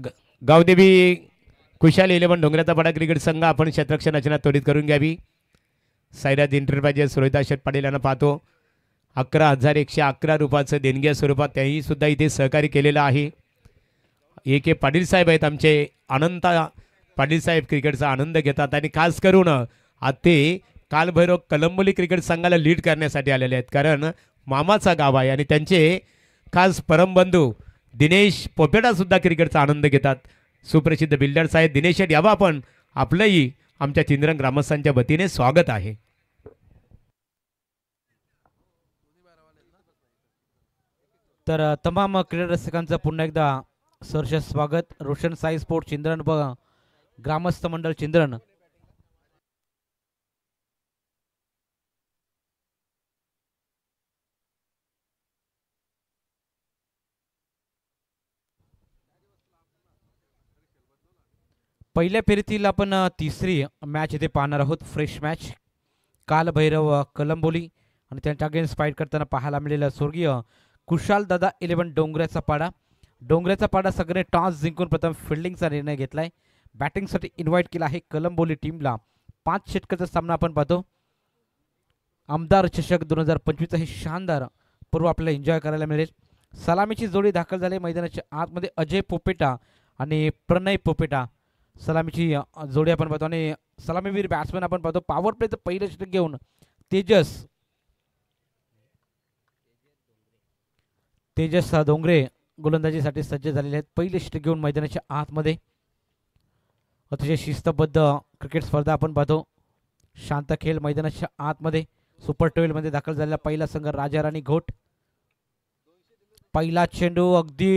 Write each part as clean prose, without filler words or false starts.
ग- गावदेवी खुशाल इलेव्हन डोंगराचा पाडा क्रिकेट संघ आपण क्षेत्ररक्षण रचना त्वरित करून घ्यावी. सायराज इंटरप्राइजेस रोहिता शेठ पाटील यांना पाहतो. 11,111 रुपयाचं देणग्या स्वरूपात त्याही सुद्धा इथे सहकार्य केलेलं आहे. ए पाटील साहेब आहेत आमचे. अनंत पाटील साहेब क्रिकेटचा आनंद घेतात आणि खास करून ते कालभैरव कलंबोली क्रिकेट संघाला लीड करण्यासाठी आलेले आहेत, कारण मामाचा गाव आहे आणि त्यांचे खास परमबंधू दिनेश पोपेटा सुद्धा क्रिकेटचा आनंद घेतात. सुप्रसिद्ध बिल्डर्स आहेत दिनेश शेठ, यावं आपण. आपलंही आमच्या चिंद्रन ग्रामस्थांच्या वतीने स्वागत आहे. तर तमाम क्रीडा रसिकांचं पुन्हा एकदा सहर्ष स्वागत. रोशन साई स्पोर्ट चिंद्रन ग्रामस्थ मंडळ चिंद्रन पहिल्या फेरीतील आपण तिसरी मॅच इथे पाहणार आहोत. फ्रेश मॅच कालभैरव कलंबोली आणि त्यांच्या अगेन्स्ट फाईट करताना पाहायला मिळालेला स्वर्गीय कुशाल दादा 11 डोंगऱ्याचा पाडा सगळे टॉस जिंकून प्रथम फिल्डिंगचा निर्णय घेतलाय. बॅटिंगसाठी इन्व्हाइट केला आहे कलंबोली टीमला. 5 षटकाचा सामना आपण पाहतो. आमदार चषक 2025 हे शानदार पर्व आपल्याला एन्जॉय करायला मिळेल. सलामीची जोडी दाखल झाली मैदानाच्या आतमध्ये. अजय पोपेटा आणि प्रणय पोपेटा सलामीची जोडी आपण पाहतो आणि सलामीवीर बॅट्समॅन आपण पाहतो. पॉवर प्लेचं पहिलं षटक घेऊन तेजस डोंगरे गोलंदाजीसाठी सज्ज झालेले आहेत. पहिले षटक घेऊन मैदानाच्या आतमध्ये. अतिशय शिस्तबद्ध क्रिकेट स्पर्धा आपण पाहतो. शांत खेळ मैदानाच्या आतमध्ये. सुपर 12 मध्ये दाखल झालेला पहिला संघ राजा राणी घोट. पहिला चेंडू अगदी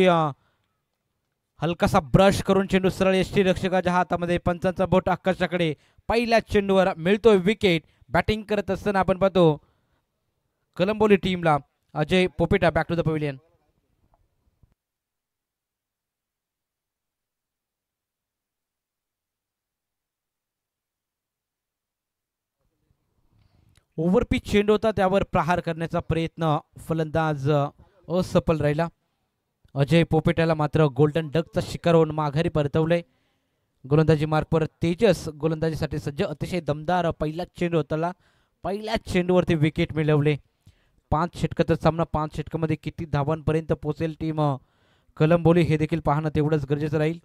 हलकासा ब्रश करून चेंडू सरळ यष्टी रक्षकाच्या हातामध्ये. पंचांचा बोट आकाशाकडे. पहिल्या चेंडूवर मिळतोय विकेट. बॅटिंग करत असताना आपण पाहतो कलंबोली टीमला Ajay Popeta. Back to the pavilion. Overpitch चेंडू होता, त्यावर प्रहार करण्याचा प्रयत्न फलंदाज असफल राहिला. अजय पोपेटाला मात्र गोल्डन डकचा शिकार होऊन माघारी परतवलंय. गोलंदाजी मार्कवर तेजस गोलंदाजीसाठी सज्ज. अतिशय दमदार पहिला चेंडू होता. पहिल्या चेंडूवरती विकेट मिळवले. 5 षटकाचा सामना. 5 षटकामध्ये किती धावांपर्यंत पोहोचेल टीम कलंबोली हे देखील पाहणं तेवढंच गरजेचं राहील.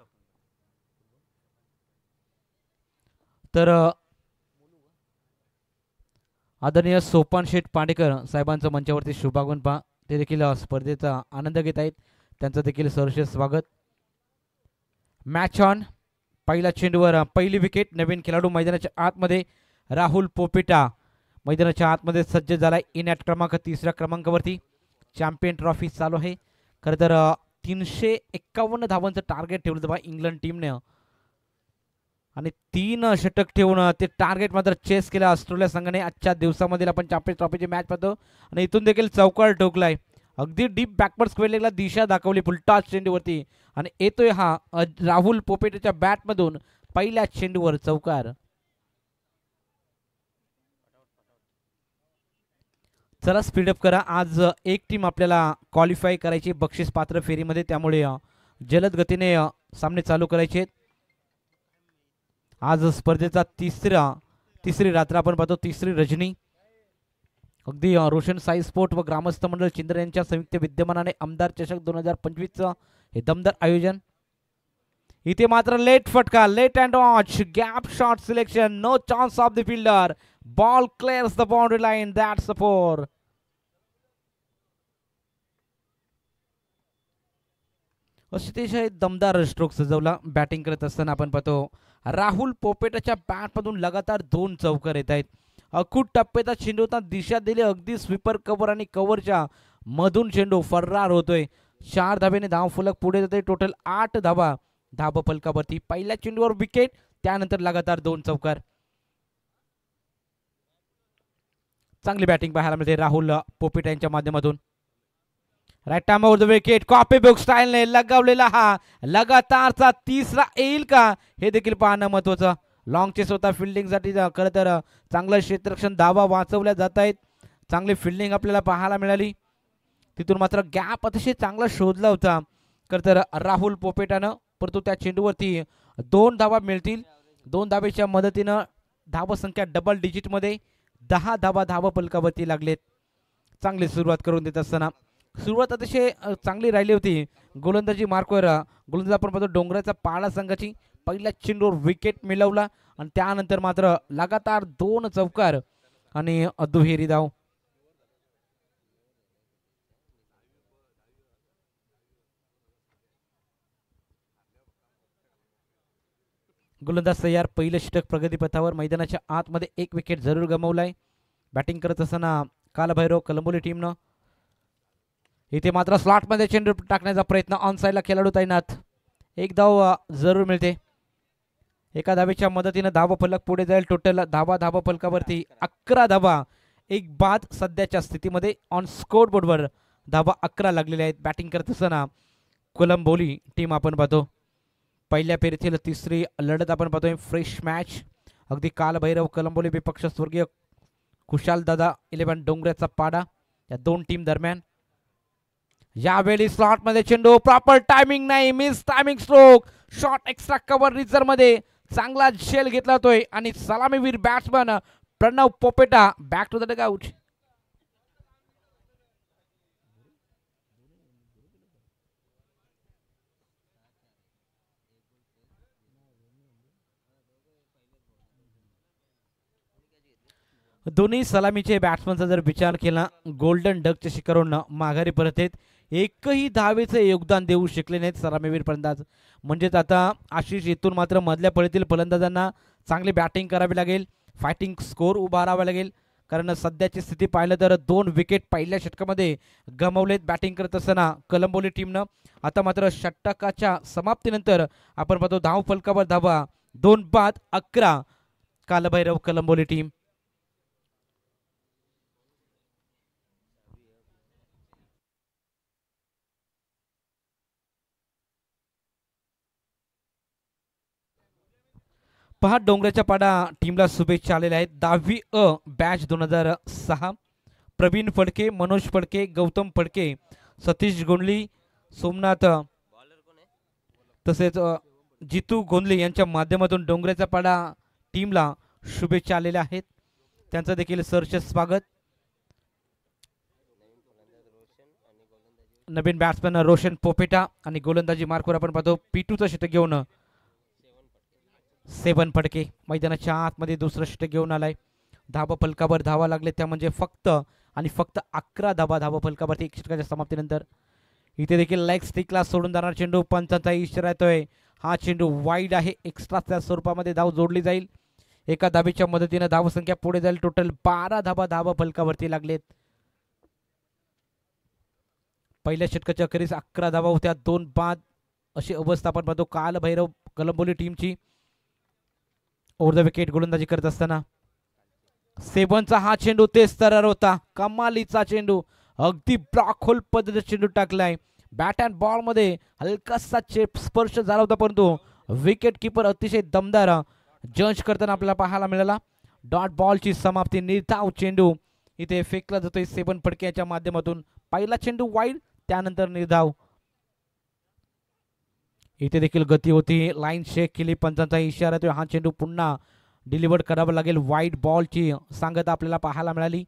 तर आदरणीय सोपान शेठ पांडेकर साहेबांचं मंचावरती शुभागमन पहा. ते देखील स्पर्धेचा आनंद घेत आहेत. त्यांचं देखील सहर्ष स्वागत. Match on. पहिल्या चेंडूवर पहिली विकेट. नवीन खेळाडू मैदानाच्या आतमध्ये राहुल पोपेटा मैदानाच्या आतमध्ये सज्ज झालाय. इन ॲट क्रमांक 3 क्रमांकावरती. चॅम्पियन ट्रॉफी चालू आहे. खरं तर 351 धावांचं टार्गेट ठेवलं होतं बा इंग्लंड टीमने आणि 3 षटक ठेवून ते टार्गेट मात्र चेस केलं ऑस्ट्रेलिया संघाने. आजच्या दिवसामध्ये आपण चॅम्पियन्स ट्रॉफीची मॅच पाहतो आणि इथून देखील चौकार ठोकलाय. अगदी डीप बॅकवर्ड स्क्वेअर लेगला दिशा दाखवली फुलटॉस चेंडूवरती आणि येतोय हा राहुल पोपेटाच्या बॅटमधून पहिल्या चेंडूवर चौकार. चला स्पीडअप करा. आज एक टीम आपल्याला क्वालिफाय करायची बक्षीस पात्र फेरीमध्ये, त्यामुळे जलद गतीने सामने चालू करायचे. आज स्पर्धेचा तिसरी रात्र आपण पाहतो. तिसरी रजनी. अगदी रोशन साई स्पोर्ट व ग्रामस्थ मंडळ चिंद्र यांच्या संयुक्त विद्यमानाने आमदार चषक 2025 हे दमदार आयोजन. इथे मात्र लेट फटका. Late and watch. Gap shot selection. No chance of the fielder. Ball clears the boundary line. That's the 4. अतिशय दमदार स्ट्रोक सजवला. बॅटिंग करत असताना आपण पाहतो राहुल पोपेटाच्या बॅटमधून लगातार 2 चौकार येत आहेत. अखूट टप्प्याचा चेंडूचा दिशा दिली. अगदी स्वीपर कव्हर आणि कव्हरच्या मधून चेंडू फरार होतोय. 4 धाब्याने धाव फलक पुढे जाते. टोटल 8 धाबा धाब फलकावरती. पहिल्या चेंडूवर विकेट. त्यानंतर लगातार 2 चौकार. चांगली बॅटिंग पाहायला मिळते राहुल पोपेटा यांच्या माध्यमातून. राईट टाइमवर विकेट. कॉपी बुक स्टाईलने लगावलेला हा लगातारचा 3रा येईल का हे देखील पाहणं महत्वाचं. लॉंग चेस होता फिल्डिंगसाठी. खरं तर चांगलं क्षेत्ररक्षण. धावा वाचवल्या जात आहेत. चांगली फिल्डिंग आपल्याला पाहायला मिळाली. तिथून मात्र गॅप अतिशय चांगला शोधला होता खरं तर राहुल पोपेटानं. परंतु त्या चेंडूवरती 2 धावा मिळतील. 2 धावेच्या मदतीनं धावसंख्या डबल डिजिटमध्ये 10 धावा धावफलकावरती लागलेत. चांगली सुरुवात करून देत असताना सुरुवात अतिशय चांगली राहिली होती. गोलंदाजी मार्कवर गोलंदाज आपण पाहतो डोंगराचा पाडा संघाची पहिल्या चेंडूवर विकेट मिळवला आणि त्यानंतर मात्र लगातार 2 चौकार आणि दुहेरी धाव. गोलंदाज तयार. पहिलं षटक प्रगतीपथावर. मैदानाच्या आतमध्ये 1 विकेट जरूर गमावलाय. बॅटिंग करत असताना कालभैरव कलंबोली टीमनं इथे मात्र स्लॉटमध्ये चेंडू टाकण्याचा प्रयत्न ऑन साईडला खेळाडू तैनात. 1 धाव जरूर मिळते. एका धावेच्या मदतीनं धावफलक पुढे जाईल. टोटल धावा धावफलकावरती 11 धावा. 1 बाद सध्याच्या स्थितीमध्ये ऑन स्कोर बोर्डवर धावा 11 लागलेल्या आहेत. बॅटिंग करत असताना कोलंबोली टीम आपण पाहतो पहिल्या फेरीतील तिसरी लढत आपण पाहतोय. फ्रेश मॅच अगदी कालभैरव कलंबोली विपक्ष स्वर्गीय खुशाल दादा 11 डोंगऱ्याचा पाडा या 2 टीम दरम्यान. यावेळी स्लॉटमध्ये चेंडू प्रॉपर टायमिंग नाही. Miss timing stroke. Shot extra cover रिझर्व मध्ये चांगला झेल घेतला जातोय आणि सलामीवीर batsman Pranav Popeta back to the dugout. दोन्ही सलामीचे बॅट्समनचा जर विचार केला गोल्डन डकच्या शिखरावरून माघारी परत येत एकही धावेचे योगदान देऊ शकले नाहीत सलामीवीर फलंदाज. म्हणजेच आता आशिष इथून मात्र मधल्या फळीतील फलंदाजांना चांगली बॅटिंग करावी लागेल. फायटिंग स्कोर उभारावा लागेल. कारण सध्याची स्थिती पाहिलं तर 2 विकेट पहिल्या षटकामध्ये गमावलेत बॅटिंग करत असताना कलंबोली टीमनं. आता मात्र षटकाच्या समाप्तीनंतर आपण पाहतो धाव फलकावर धावा 2 बाद 11 कालभैरव कलंबोली टीम. पहा डोंगराच्या पाडा टीमला शुभेच्छा आलेल्या आहेत. 10वी अ बॅच 2006 प्रवीण फडके, मनोज फडके, गौतम फडके, सतीश गोंडली, सोमनाथ तसेच जितू गोंदले यांच्या माध्यमातून डोंगराचा पाडा टीमला शुभेच्छा आलेल्या आहेत. त्यांचं देखील सहर्ष स्वागत. नवीन बॅट्समॅन रोशन पोपेटा आणि गोलंदाजी मार्कवर आपण पाहतो P2चं षटक घेऊन 7 फडके मैदानाच्या आतमध्ये दुसरं षटक घेऊन आलाय. धावा फलकावर धावा लागले त्या म्हणजे फक्त आणि फक्त 11 धावा धावा फलकावरती 1 षटकाच्या समाप्तीनंतर. इथे देखील लेग स्टिकला सोडून जाणार चेंडू. पंचांचा इशारा येतोय. हा चेंडू वाईड आहे. एक्स्ट्राच्या स्वरूपामध्ये धाव जोडली जाईल. एका धावेच्या मदतीने धावसंख्या पुढे जाईल. टोटल 12 धावा धावा फलकावरती लागलेत. पहिल्या षटकाच्या अखेरीस 11 धावा होत्या 2 बाद अशी अवस्था आपण पाहतो कालभैरव कलंबोली टीमची. ओव्हर द विकेट गोलंदाजी करत असताना 7चा हा चेंडू तेज स्तरावर होता. कमालीचा चेंडू अगदी ब्लॉक होल पद्धतीने चेंडू टाकलाय. बॅट अँड बॉल मध्ये हलकासा स्पर्श झाला होता परंतु विकेट किपर अतिशय दमदार जज करताना आपल्याला पाहायला मिळाला. डॉट बॉलची समाप्ती. निर्धाव चेंडू इथे फेकला जातोय 7 फडक्याच्या माध्यमातून. पहिला चेंडू वाईड त्यानंतर निर्धाव. इथे देखील गती होती. लाईन शेक केली. पंचांचा इशारा तो हा चेंडू पुन्हा डिलिव्हर करावा लागेल. वाईट बॉलची सांगता आपल्याला पाहायला मिळाली.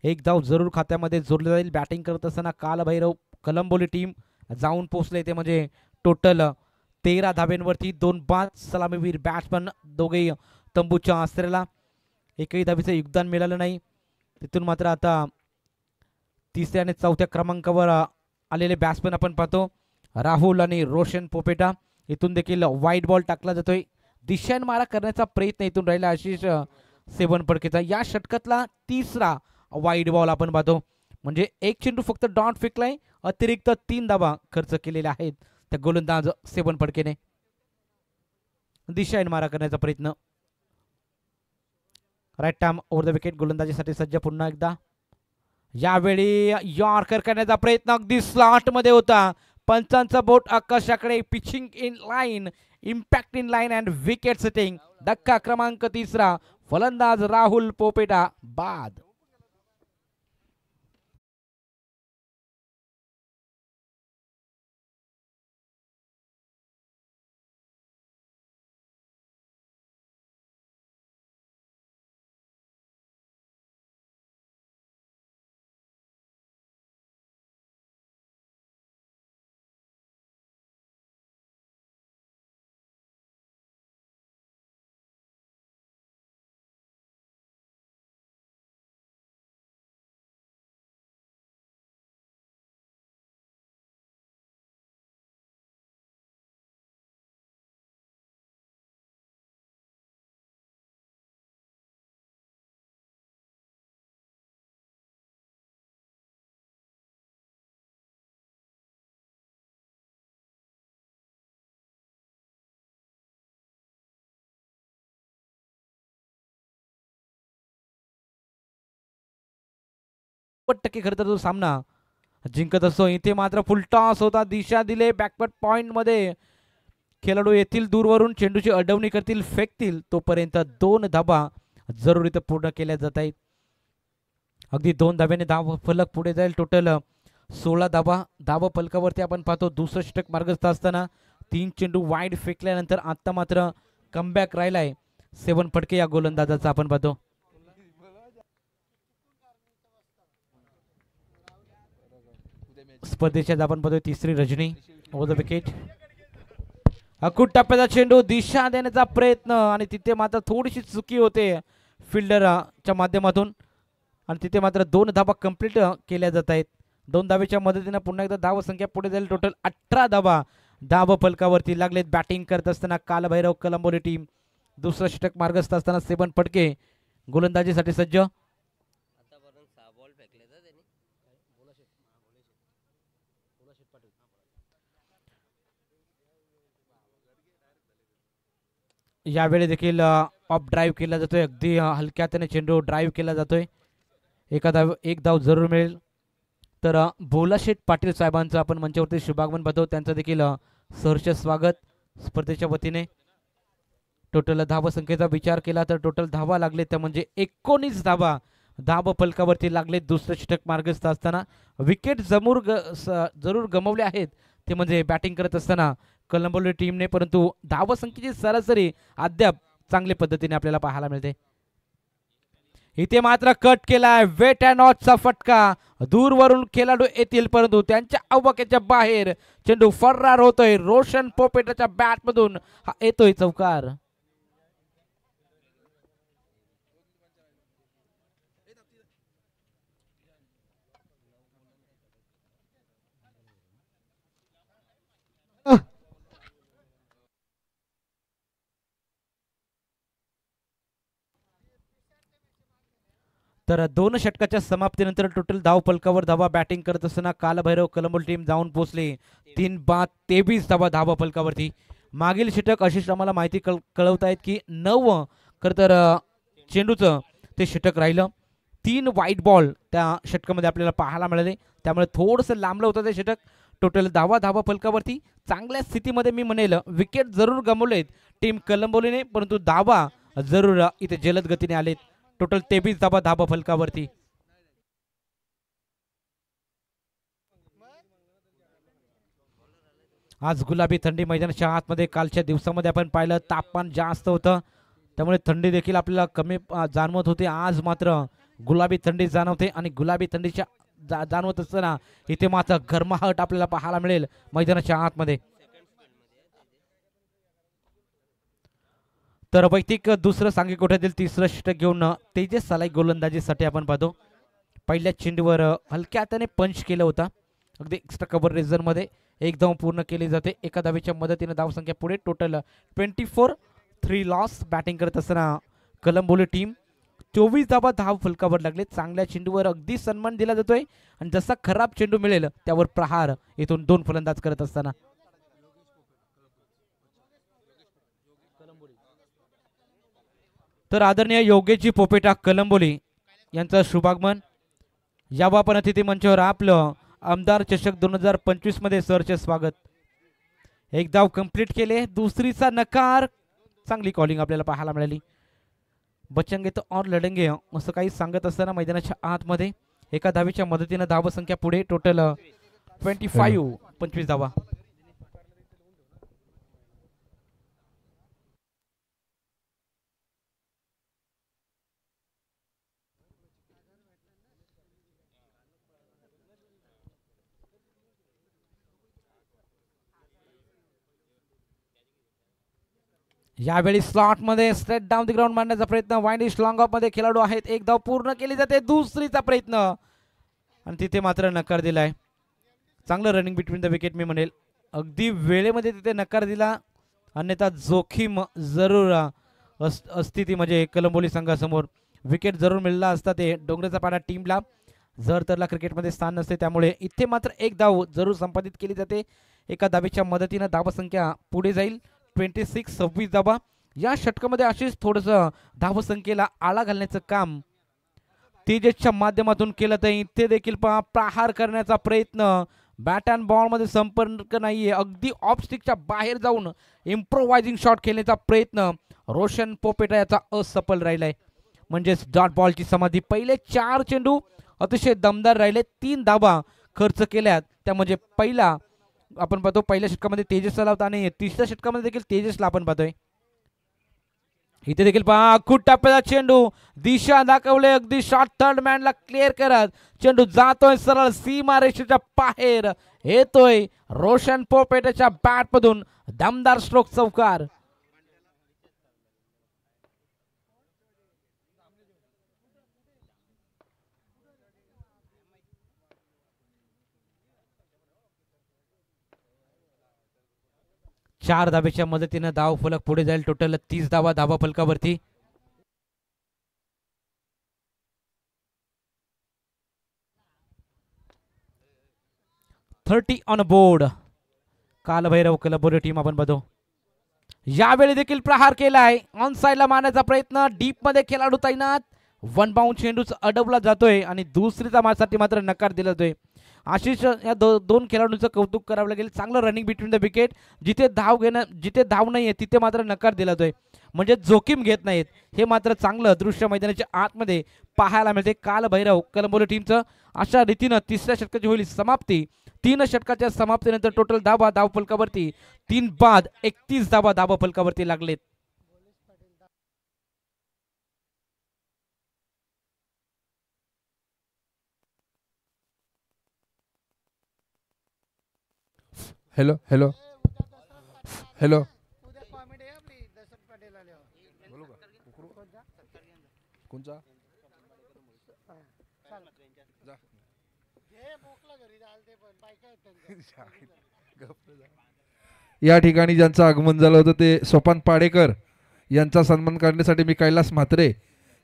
1 धाव जरूर खात्यामध्ये जोडली जाईल. बॅटिंग करत असताना कालभैरव कलंबोली टीम जाऊन पोहोचले ते म्हणजे टोटल 13 धाब्यांवरती 2 बाद. सलामीवीर बॅट्समन दोघेही तंबूच्या आसऱ्याला. एकही धावेचं योगदान मिळालं नाही. तिथून मात्र आता 3ऱ्या आणि 4थ्या क्रमांकावर आलेले बॅट्समन आपण पाहतो राहुल आणि रोशन पोपेटा. इथून देखील वाईट बॉल टाकला जातोय. दिशांमारा करण्याचा प्रयत्न इथून राहिला आशिष 7 फडकेचा. या षटकातला 3रा वाईट बॉल आपण पाहतो. म्हणजे 1 चेंडू फक्त डॉट फेकलाय. अतिरिक्त 3 धावा खर्च केलेल्या आहेत त्या गोलंदाज 7 फडकेने. दिशांमारा करण्याचा प्रयत्न. Right time over the wicket गोलंदाजीसाठी सज्ज पुन्हा एकदा. यावेळी यॉर्कर करण्याचा प्रयत्न अगदी स्लॉट मध्ये होता. पंचांचा बोट आकाशाकडे. Pitching in line. Impact in line and wicket setting. धक्का क्रमांक 3रा. फलंदाज राहुल पोपेटा बाद. 90% खरं तर तो सामना जिंकत असतो. इथे मात्र फुल टॉस होता, दिशा दिले बॅकवर्ड पॉइंट मध्ये. खेळाडू येथील दूरवरून चेंडूची अडवणी करतील, फेकतील, तोपर्यंत 2 धाबा जरुरीत पूर्ण केल्या जात आहेत. अगदी 2 धाब्याने धाव फलक पुढे जाईल. टोटल 16 धाबा. धाव फलकावरती आपण पाहतो दुसरं षटक मार्गस्थ असताना 3 चेंडू वाईड फेकल्यानंतर आता मात्र कमबॅक राहिलाय 7 फटके या गोलंदाजाचा आपण पाहतो. स्पर्धेच्या आपण पाहतोय तिसरी रजनी ओव्हर द विकेट. अकुट टप्प्याचा चेंडू दिशा देण्याचा प्रयत्न आणि तिथे मात्र थोडीशी चुकी होते फिल्डरच्या माध्यमातून आणि तिथे मात्र 2 धाबा कंप्लीट केल्या जात आहेत. 2 धावेच्या मदतीने पुन्हा एकदा धाव संख्या पुढे जाईल. टोटल 18 धाबा धाव फलकावरती लागलेत. बॅटिंग करत असताना कालभैरव कलंबोली टीम. दुसरं षटक मार्गस्थ असताना 7 फटके गोलंदाजीसाठी सज्ज. यावेळी देखील ऑफ ड्राईव्ह केला जातोय. अगदी हलक्या हाताने चेंडू ड्राईव्ह केला जातोय. एक धाव जरूर मिळेल. तर बोलाशेठ पाटील साहेबांचं आपण मंचावरती शुभागमन पाहतो. त्यांचं देखील सहर्ष स्वागत स्पर्धेच्या वतीने. टोटल धावसंख्येचा विचार केला तर टोटल धावा लागले त्या म्हणजे 19 धावा धाव फलकावरती लागले. दुसरं षटक मार्गस्थ असताना विकेट जरूर गमावले आहेत ते म्हणजे बॅटिंग करत असताना कलंबोली टीमने, परंतु धावसंख्येची सरासरी अद्याप चांगल्या पद्धतीने आपल्याला पाहायला मिळते. इथे मात्र कट केलाय. वेट अँड वॉचचा फटका. दूरवरून खेळाडू येतील परंतु त्यांच्या अवकाशाच्या बाहेर चेंडू फरार होतोय. रोशन पोपेटाच्या बॅट मधून हा येतोय चौकार. तर 2 षटकाच्या समाप्तीनंतर टोटल धाव फलकावर धावा बॅटिंग करत असताना कालभैरव कलंबोली टीम जाऊन पोहोचली 3 बाद 23 धावा धावा फलकावरती. मागील षटक आशिष आम्हाला माहिती कळवतायत की 9 खरं तर चेंडूचं ते षटक राहिलं. 3 व्हाईट बॉल त्या षटकामध्ये आपल्याला पाहायला मिळाले, त्यामुळे थोडंसं लांबलं होतं ते षटक. टोटल धावा फलकावरती चांगल्या स्थितीमध्ये मी म्हणेल. विकेट जरूर गमावलेत टीम कलंबोलीने, परंतु धावा जरूर इथे जलद गतीने आलेत. टोटल 23 धावा धावा फलकावरती. आज गुलाबी थंडी मैदानाच्या आतमध्ये. कालच्या दिवसामध्ये आपण पाहिलं तापमान जास्त होतं, त्यामुळे थंडी देखील आपल्याला कमी जाणवत होते. आज मात्र गुलाबी थंडी जाणवते आणि गुलाबी थंडीच्या जाणवत असताना इथे मात्र गरमाहट आपल्याला पाहायला मिळेल मैदानाच्या आतमध्ये. तर वैयक्तिक दुसरं सांघिक कोट्यातील तिसरं षटक घेऊन तेजस सलाई गोलंदाजीसाठी आपण पाहतो. पहिल्या चेंडूवर हलक्या हाताने पंच केलं होता. अगदी एक्स्ट्रा कव्हर रेझरमध्ये एक धाव पूर्ण केली जाते. एका धावेच्या मदतीने धावसंख्या पुढे. Total 24 3 loss. बॅटिंग करत असताना कलंबोली टीम 24 धावा धाव फलकावर लागले. चांगल्या चेंडूवर अगदी सन्मान दिला जातोय आणि जसा खराब चेंडू मिळेल त्यावर प्रहार इथून 2 फलंदाज करत असताना. तर आदरणीय योगेशजी पोपेटा कलंबोली यांचं शुभागमन. यावं आपण अतिथी मंचावर. आपलं आमदार चषक 2025 मध्ये सरचे स्वागत. एक धाव कंप्लीट केले. दुसरीचा नकार. चांगली कॉलिंग आपल्याला पाहायला मिळाली. बचेंगे तो और लढेंगे असं काही सांगत असताना मैदानाच्या आतमध्ये एका धावेच्या मदतीने धावसंख्या पुढे. टोटल 25 धावा. यावेळी स्लॉट मध्ये स्ट्रेट डाऊन द ग्राउंड मारण्याचा प्रयत्न. वाइंडिश लॉंग ऑफ मध्ये खेळाडू आहेत. एक धाव पूर्ण केली जाते. दुसरीचा प्रयत्न आणि तिथे मात्र नकार दिलाय. चांगलं रनिंग बिटवीन द विकेट मी म्हणेल. अगदी वेळेमध्ये तिथे नकार दिला, अन्यथा जोखीम जरूर असती ती म्हणजे कलंबोली संघासमोर. विकेट जरूर मिळाला असता ते डोंगराचा पाडा टीमला. जर तरला क्रिकेटमध्ये स्थान नसते, त्यामुळे इथे मात्र एक धाव जरूर संपादित केली जाते. एका धावेच्या मदतीनं धावसंख्या पुढे जाईल. 26 धावा. या षटकामध्ये अशीच थोडंसं धावसंख्येला आळा घालण्याचं काम तेजसच्या माध्यमातून केलं तर इथे देखील पहा प्रहार करण्याचा प्रयत्न, बॅट अँड बॉल मध्ये संपर्क नाहीये, अगदी ऑफ स्टिकच्या बाहेर जाऊन इम्प्रोवायझिंग शॉट खेळण्याचा प्रयत्न रोशन पोपेटा याचा असफल राहिलाय. म्हणजेच डॉट बॉलची समाधी. पहिले 4 चेंडू अतिशय दमदार राहिले, 3 धाबा खर्च केल्यात. त्या म्हणजे पहिला आपण पाहतो पहिल्या षटकामध्ये तेजस आला होता आणि तिसऱ्या षटकामध्ये देखील तेजसला आपण पाहतोय. इथे देखील पहा खूप टप्प्याचा चेंडू, दिशा दाखवले अगदी शॉर्ट थर्ड मॅनला क्लिअर करत चेंडू जातोय सरळ सीमा रेषेच्या बाहेर, येतोय रोशन पोपेटाच्या बॅट मधून दमदार स्ट्रोक चौकार. चार धाब्याच्या मदतीने धाव फलक पुढे जाईल. टोटल 30 धावा धावा फलकावरती. Thirty on board. Kalbhairav Kalaburagi team आपण बघतो. यावेळी देखील प्रहार केलाय, ऑन साइडला मारण्याचा प्रयत्न, डीप मध्ये खेळाडू तैनात, वन बाउंड चेंडूच अडवला जातोय आणि दुसरीचा मारसाठी मात्र नकार दिला जातोय. आशिष या दोन खेळाडूंचं कौतुक करावं लागेल. चांगलं रनिंग बिटवीन द विकेट. जिथे धाव नाहीये तिथे मात्र नकार दिला जातोय, म्हणजे जोखीम घेत नाहीत. हे मात्र चांगलं दृश्य मैदानाच्या आतमध्ये पाहायला मिळते. कालभैरव कलबुर्गी टीमचं अशा रीतीनं तिसऱ्या षटकाची होईल समाप्ती. 3 षटकाच्या समाप्तीनंतर टोटल धावा धाव फलकावरती 3 बाद 31 धावा धावा फलकावरती लागलेत. हॅलो हॅलो हॅलो कोणचा या ठिकाणी ज्यांचं आगमन झालं होतं ते सोपान पाडेकर यांचा सन्मान करण्यासाठी मी कैलास म्हात्रे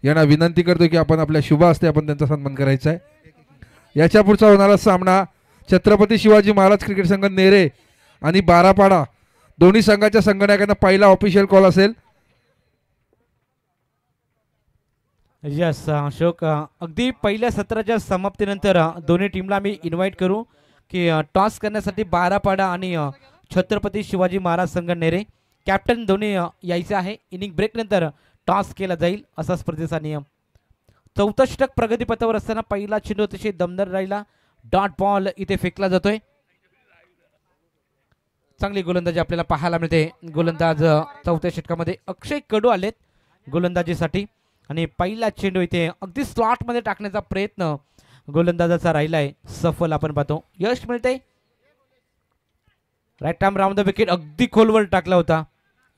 यांना विनंती करतो की आपण आपल्या शुभ हस्ते आपण त्यांचा सन्मान करायचा आहे. याच्या पुढचा होणारा सामना छत्रपती शिवाजी महाराज क्रिकेट संघ नेरे आणि बारापाडा दोन्ही संघाच्या संघनायकांना पहिला ऑफिशियल कॉल असेल. यस अशोक, अगदी पहिल्या सत्राच्या समाप्तीनंतर दोन्ही टीमला मी इन्व्हाइट करू की टॉस करण्यासाठी बारापाडा आणि छत्रपती शिवाजी महाराज संघ नेरे कॅप्टन दोन्ही यायचे आहे. इनिंग ब्रेक नंतर टॉस केला जाईल असा स्पर्धेचा नियम. चौथा षटक प्रगतीपथावर असताना पहिला चेंडू अतिशय दमदार राहिला. डॉट बॉल इथे फेकला जातोय. चांगली गोलंदाजी आपल्याला पाहायला मिळते. गोलंदाज चौथ्या षटकामध्ये अक्षय कडू आलेत गोलंदाजीसाठी आणि पहिला चेंडू इथे अगदी स्लॉट मध्ये टाकण्याचा प्रयत्न गोलंदाजाचा राहिलाय, सफल आपण पाहतो. यश मिळते. Right arm round the wicket अगदी खोलवर टाकला होता.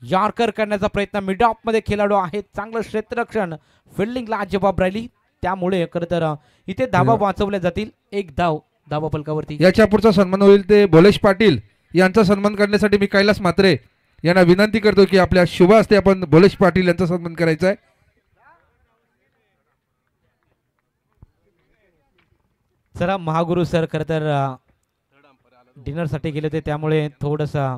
यॉर्कर करण्याचा प्रयत्न, मिड ऑफ मध्ये खेळाडू आहे, चांगलं क्षेत्ररक्षण, फिल्डिंगला जबाब राहिली, त्यामुळे खरं तर इथे धावा वाचवल्या जातील. 1 धाव धावा फलकावरती. याच्या पुढचा सन्मान होईल ते भोलेश पाटील यांचा सन्मान करण्यासाठी मी कैलास म्हात्रे यांना विनंती करतो की आपल्या शुभ हस्ते आपण भोलेश पाटील यांचा सन्मान करायचा आहे. जरा महागुरु सर खरं तर डिनरसाठी गेले होते, त्यामुळे थोडंसं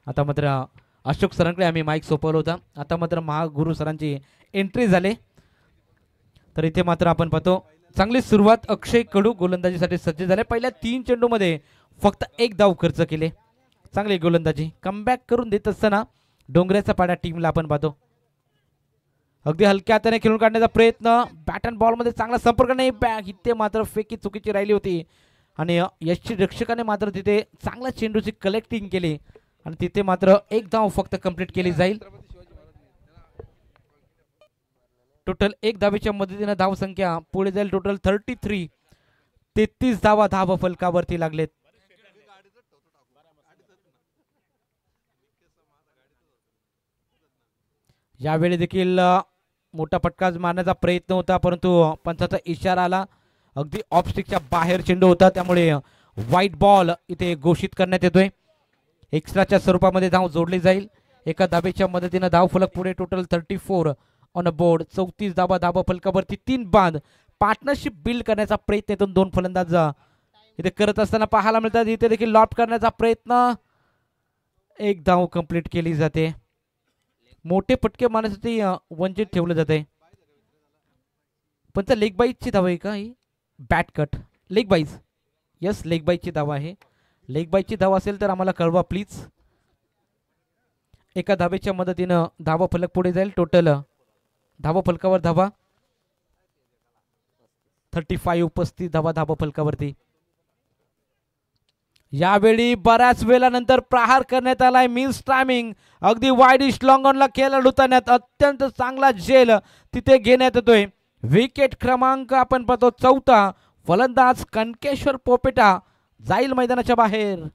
आता मात्र अशोक सरांकडे आम्ही माईक सोपवला होता. आता मात्र महागुरु सरांची एंट्री झाले. तर इथे मात्र आपण पाहतो चांगली सुरुवात. अक्षय कडू गोलंदाजीसाठी सज्ज झाले. पहिल्या 3 चेंडूमध्ये फक्त 1 धाव खर्च केले. चांगली गोलंदाजी. कमबॅक करून देत असताना डोंगऱ्याचा पाडा टीमला आपण पाहतो. अगदी हलक्या हाताने खेळून काढण्याचा प्रयत्न, बॅट अँड बॉल मध्ये चांगला संपर्क नाही. बॅग इथे मात्र फेकी चुकीची राहिली होती आणि यशची रक्षकाने मात्र तिथे चांगला चेंडूची कलेक्टिंग केली आणि तिथे मात्र 1 धाव फक्त कंप्लीट केली जाईल. टोटल 1 धावेच्या मदतीने धाव संख्या पुढे जाईल. टोटल 33. 33 धावा धाव फलकावरती लागलेत. यावेळी देखील मोठा फटका मारण्याचा प्रयत्न होता, परंतु पंचाचा इशारा आला. अगदी ऑफ स्टिकच्या बाहेर चेंडू होता, त्यामुळे व्हाईट बॉल इथे घोषित करण्यात येतोय. एक्स्ट्राच्या स्वरूपामध्ये धाव जोडली जाईल. एका धावेच्या मदतीने धाव फलक पुढे. Total 34 on board. 34 धावा धावा फलकावरती 3 बाद. पार्टनरशिप बिल्ड करण्याचा प्रयत्न येथून 2 फलंदाज इथे करत असताना पाहायला मिळतात. इथे देखील लॉफ्ट करण्याचा प्रयत्न, 1 धाव कंप्लीट केली जाते. मोठे फटके मारण्यासाठी वंचित ठेवले जाते. पण त्या लेग बाईजची धावा आहे का ही? Bat cut leg byes. Yes, leg बाईजची धावा आहे. लेग बाईजची धावा असेल तर आम्हाला कळवा प्लीज. एका धावेच्या मदतीनं धावा फलक पुढे जाईल. टोटल धावा फलकावर धावा 35 उपस्थित धावा धावा फलकावरती. यावेळी बऱ्याच वेळानंतर प्रहार करण्यात आलाय. मीन्स टायमिंग अगदी वाईडिश लॉंग ऑनला खेळाडू उतरण्यात अत्यंत चांगला झेल तिथे घेण्यात येतोय. विकेट क्रमांक आपण पाहतो 4. फलंदाज कनकेश्वर पोपेटा जाईल मैदानाच्या बाहेर.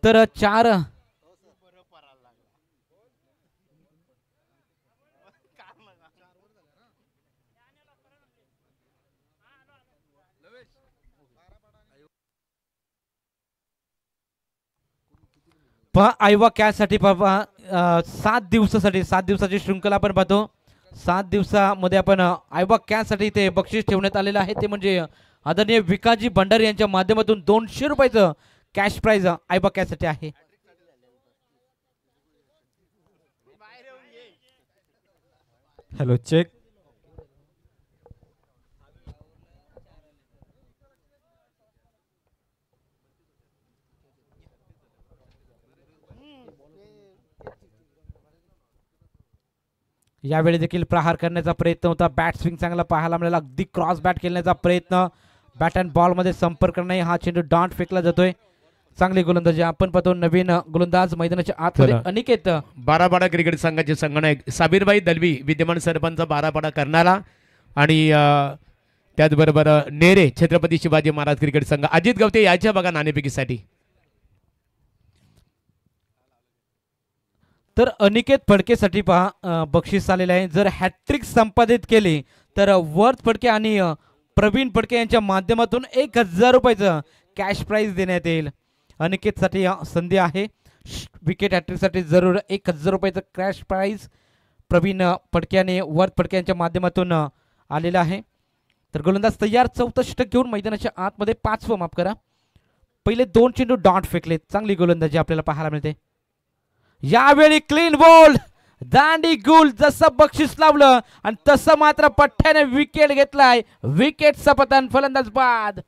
तर 4 आयवा कॅचसाठी 7 दिवसाची शृंखला आपण पाहतो. 7 दिवसामध्ये आपण आयवा कॅचसाठी ते बक्षीस ठेवण्यात आलेलं आहे. ते म्हणजे आदरणीय विकासजी भंडारी यांच्या माध्यमातून 200 रुपयाचं कॅश प्राइज आयबा कॅचसाठी आहे. Hello check. यावेळी देखील प्रहार करण्याचा प्रयत्न होता. बॅट स्विंग चांगला पाहायला मिळाला. अगदी क्रॉस बॅट खेळण्याचा प्रयत्न. बॅट अँड बॉल मध्ये संपर्क नाही. हा चेंडू डॉट फेकला जातोय. चांगली गोलंदाजी आपण पाहतो. नवीन गोलंदाज मैदानाच्या आतमध्ये अनिकेत. बारापाडा क्रिकेट संघाचे संगणक साबीरबाई दलवी विद्यमान सरपंच बारापाडा करणारा आणि त्याचबरोबर नेरे छत्रपती शिवाजी महाराज क्रिकेट संघ अजित गवते याच्या बघा नाणेफेकीसाठी. तर अनिकेत फडकेसाठी पहा बक्षीस आलेले आहे. जर हॅट्रिक संपादित केली तर वर्थ फडके आणि प्रवीण फडके यांच्या माध्यमातून 1000 रुपयाचं कॅश प्राइज देण्यात येईल. अनिकेतसाठी संधी आहे. विकेट हॅट्रिकसाठी जरूर 1000 रुपयाचं कॅश प्राइज प्रवीण फडके आणि वर्थ फडके यांच्या माध्यमातून आलेलं आहे. तर गोलंदाज तयार. 14 षटक घेऊन मैदानाच्या आतमध्ये 5वं माफ करा. पहिले 2 चेंडू डॉट फेकले. चांगली गोलंदाजी आपल्याला पाहायला मिळते. यावेळी क्लीन बॉल दांडी गुल. जसं बक्षीस लावलं आणि तसं मात्र पठ्ठ्याने विकेट घेतलाय. विकेटचा पतन. फलंदाज बाद.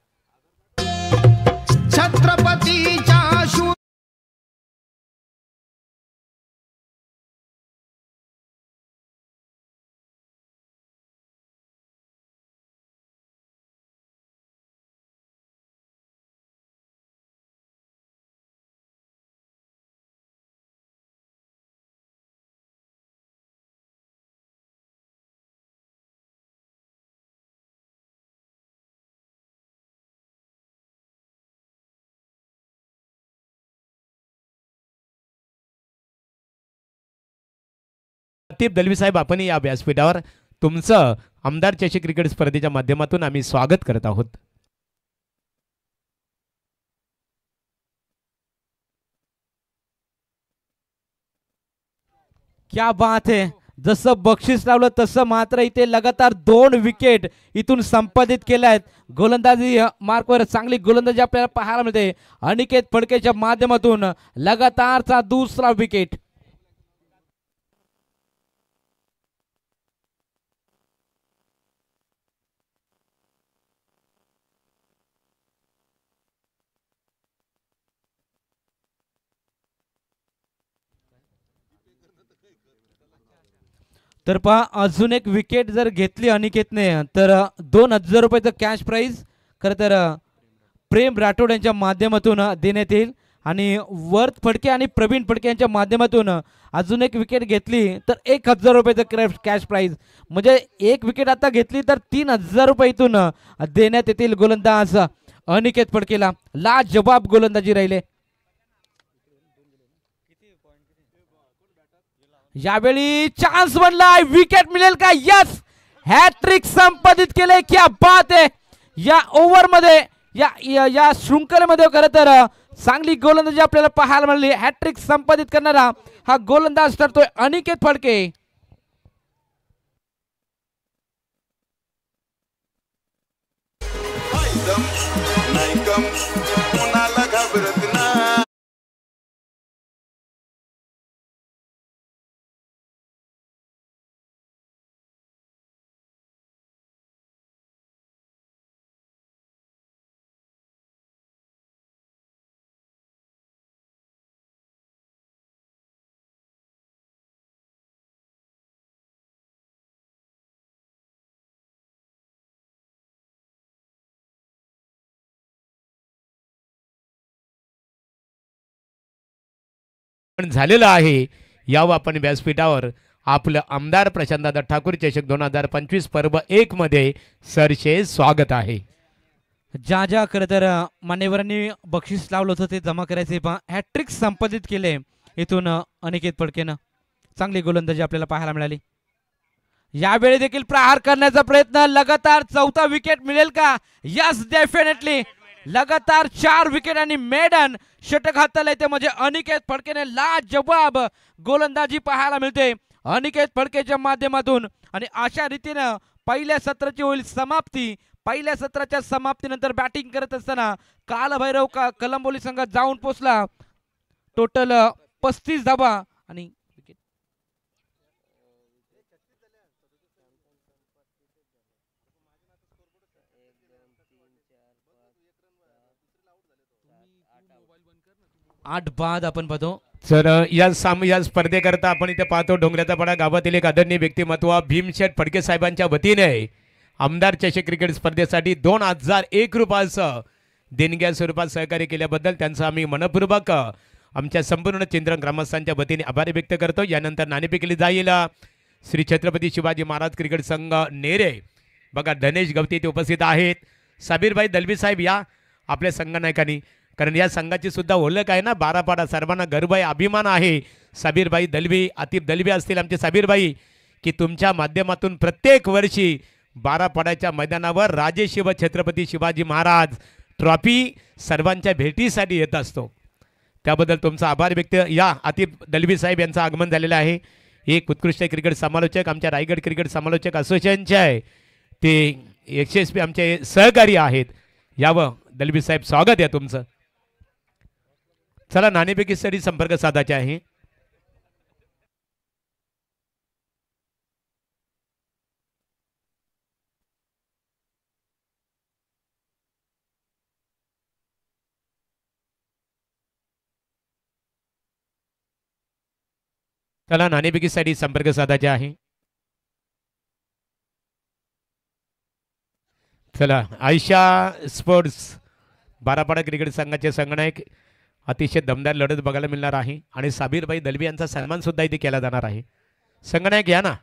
छत्रपतीच्या दलवी साहेब आपण या व्यासपीठावर तुमचं आमदार चषक क्रिकेट स्पर्धेच्या माध्यमातून आम्ही स्वागत करत आहोत. क्या बात है. जसं बक्षीस लावलं तसं मात्र इथे लगातार 2 विकेट इथून संपादित केल्या आहेत. गोलंदाजी मार्कवर चांगली गोलंदाजी आपल्याला पाहायला मिळते. अनिकेत फडकेच्या माध्यमातून लगातारचा 2रा विकेट. तर पहा अजून एक विकेट जर घेतली अनिकेतने तर 2000 रुपयाचं कॅश प्राइज खरं तर प्रेम राठोड यांच्या माध्यमातून देण्यात येईल. आणि वर्थ फडके आणि प्रवीण फडके यांच्या माध्यमातून अजून एक विकेट घेतली तर 1000 रुपयाचं कॅश प्राइज. म्हणजे एक विकेट आता घेतली तर 3000 रुपये इथून देण्यात येतील गोलंदाज अनिकेत फडकेला. लाजवाब गोलंदाजी राहिले. यावेळी चान्स बनलाय, विकेट मिळेल का? यस, हॅट्रिक संपादित केले. क्या बात आहे. या ओव्हर मध्ये या शृंखलेमध्ये खरं तर चांगली गोलंदाजी आपल्याला पाहायला मिळाली. हॅट्रिक संपादित करणारा हा गोलंदाज ठरतोय अनिकेत फडके. पण झालेलं आहे. यावं आपण व्यासपीठावर आपलं आमदार प्रशांतदादा ठाकूर चषक 2025 पर्व 1 मध्ये सरचे स्वागत आहे. ज्या खरं तर मान्यवरांनी बक्षीस लावलं होतं ते जमा करायचे पण हॅट्रिक संपादित केले इथून अनिकेत फडकेनं. चांगली गोलंदाजी आपल्याला पाहायला मिळाली. यावेळी देखील प्रहार करण्याचा प्रयत्न. लगातार चौथा विकेट मिळेल का? Yes, definitely. लगातार 4 विकेट आणि मेडन षटक हाताला येते म्हणजे अनिकेत फडकेने लाजवाब गोलंदाजी पाहायला मिळते अनिकेत फडकेच्या माध्यमातून. आणि अशा रीतीनं पहिल्या सत्राची होईल समाप्ती. पहिल्या सत्राच्या समाप्तीनंतर बॅटिंग करत असताना कालभैरव कलंबोली संघात जाऊन पोचला. टोटल 35 धावा आणि आठ बाद आपण पाहतो. तर या स्पर्धेकरता आपण इथे पाहतो डोंगराचा पाडा गावातील एक आदरणीय व्यक्तिमत्व भीमशेठ फडके साहेबांच्या वतीने आमदार चषक क्रिकेट स्पर्धेसाठी 2001 रुपयाचं देणग्या स्वरूपात सहकार्य केल्याबद्दल त्यांचा आम्ही मनपूर्वक आमच्या संपूर्ण चंद्रन ग्रामस्थांच्या वतीने आभार व्यक्त करतो. यानंतर नाणेफेक केली जाईल. श्री छत्रपती शिवाजी महाराज क्रिकेट संघ नेरे बघा धनेश गवती इथे उपस्थित आहेत. साबीरभाई दलवी साहेब या आपल्या संघनायकांनी, कारण या संघाची सुद्धा ओळख आहे ना, बारापाडा सर्वांना गर्व आहे, अभिमान आहे. साबीरभाई दलवी, आतिफ दलवी असतील आमचे साबीरभाई, की तुमच्या माध्यमातून प्रत्येक वर्षी बारापाड्याच्या मैदानावर राजे शिव छत्रपती शिवाजी महाराज ट्रॉफी सर्वांच्या भेटीसाठी येत असतो. त्याबद्दल तुमचा आभार व्यक्त. या आतिफ दलवी साहेब यांचं आगमन झालेलं आहे. एक उत्कृष्ट क्रिकेट समालोचक आमच्या रायगड क्रिकेट समालोचक असोसिएशनचे आहे, ते यशस्वी आमचे सहकारी आहेत. यावं दलवी साहेब, स्वागत आहे तुमचं. चला नाणेफेकीसाठी संपर्क साधायचे आहे. चला नाणेफेकीसाठी संपर्क साधायचे आहे. चला आयशा स्पोर्ट्स बारापाडा क्रिकेट संघाचे संघनायक, अतिशय दमदार लढत बघायला मिळणार आहे आणि साबीरभाई दलवी यांचा सन्मान सुद्धा इथे केला जाणार आहे. संघनायक या ना.